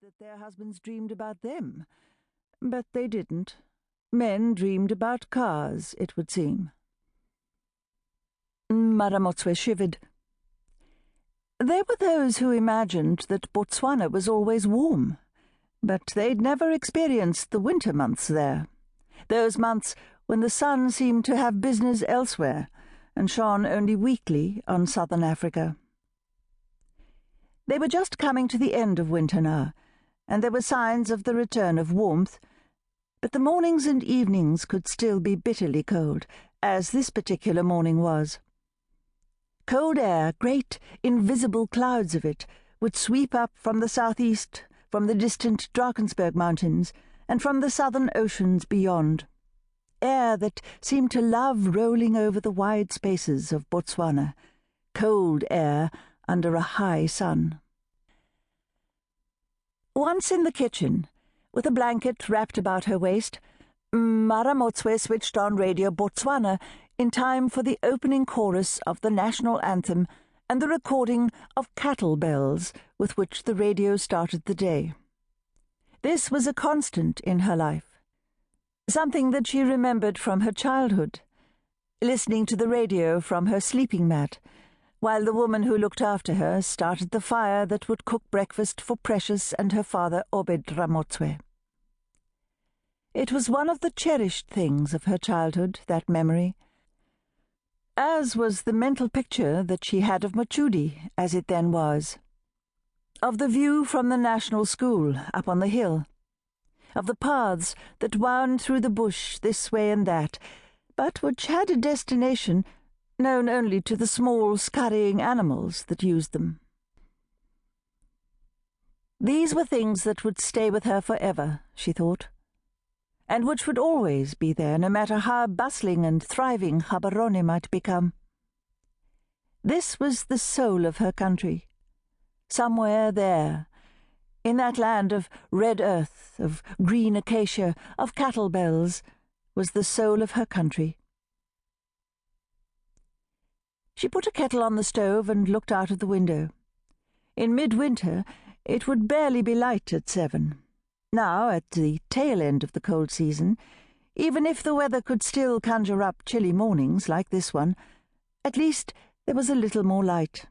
that their husbands dreamed about them, but they didn't. Men dreamed about cars, it would seem. Mma Ramotswe shivered. There were those who imagined that Botswana was always warm, but they'd never experienced the winter months there, those months when the sun seemed to have business elsewhere and shone only weakly on southern Africa. They were just coming to the end of winter now, and there were signs of the return of warmth, but the mornings and evenings could still be bitterly cold, as this particular morning was. Cold air, great invisible clouds of it, would sweep up from the southeast, from the distant Drakensberg Mountains, and from the southern oceans beyond. Air that seemed to love rolling over the wide spaces of Botswana, cold air under a high sun. Once in the kitchen, with a blanket wrapped about her waist, Mma Ramotswe switched on Radio Botswana in time for the opening chorus of the national anthem and the recording of cattle bells with which the radio started the day. This was a constant in her life, something that she remembered from her childhood, listening to the radio from her sleeping mat, while the woman who looked after her started the fire that would cook breakfast for Precious and her father Obed Ramotswe. It was one of the cherished things of her childhood, that memory, as was the mental picture that she had of Mochudi, as it then was, of the view from the national school up on the hill, of the paths that wound through the bush this way and that, but which had a destination known only to the small, scurrying animals that used them. These were things that would stay with her forever, she thought, and which would always be there, no matter how bustling and thriving Gaborone might become. This was the soul of her country. Somewhere there, in that land of red earth, of green acacia, of cattle bells, was the soul of her country. She put a kettle on the stove and looked out of the window. In midwinter, it would barely be light at 7. Now, at the tail end of the cold season, even if the weather could still conjure up chilly mornings like this one, at least there was a little more light.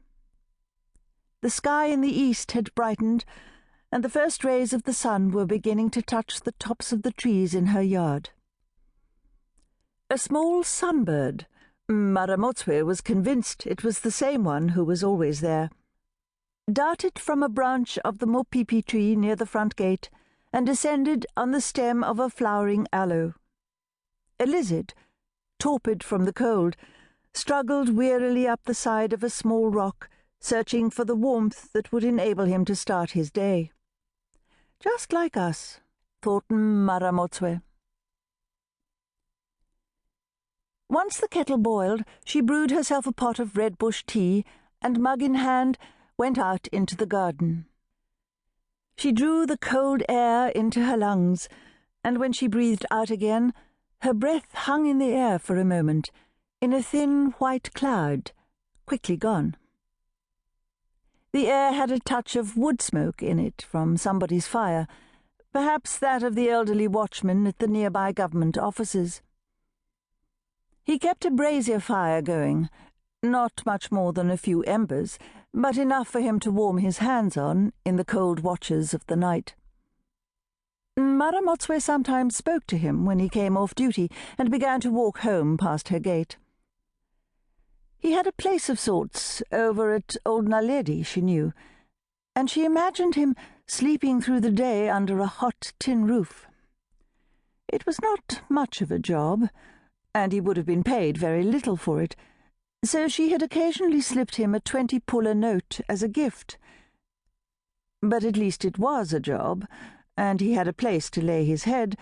The sky in the east had brightened, and the first rays of the sun were beginning to touch the tops of the trees in her yard. A small sunbird, Mma Ramotswe was convinced it was the same one who was always there, darted from a branch of the mopipi tree near the front gate and descended on the stem of a flowering aloe. A lizard, torpid from the cold, struggled wearily up the side of a small rock, searching for the warmth that would enable him to start his day. Just like us, thought Mma Ramotswe. Once the kettle boiled, she brewed herself a pot of red bush tea and, mug in hand, went out into the garden. She drew the cold air into her lungs, and when she breathed out again, her breath hung in the air for a moment, in a thin white cloud, quickly gone. The air had a touch of wood smoke in it from somebody's fire, perhaps that of the elderly watchman at the nearby government offices. He kept a brazier fire going, not much more than a few embers, but enough for him to warm his hands on in the cold watches of the night. Mma Ramotswe sometimes spoke to him when he came off duty and began to walk home past her gate. He had a place of sorts over at Old Naledi, she knew, and she imagined him sleeping through the day under a hot tin roof. It was not much of a job, and he would have been paid very little for it, so she had occasionally slipped him a 20-puller note as a gift. But at least it was a job, and he had a place to lay his head,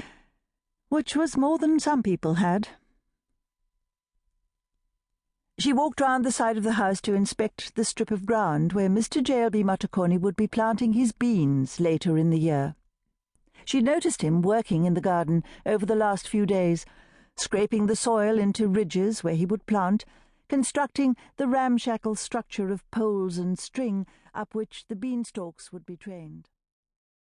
which was more than some people had. She walked round the side of the house to inspect the strip of ground where Mr. J.L.B. Matekoni would be planting his beans later in the year. She noticed him working in the garden over the last few days, scraping the soil into ridges where he would plant, constructing the ramshackle structure of poles and string up which the beanstalks would be trained.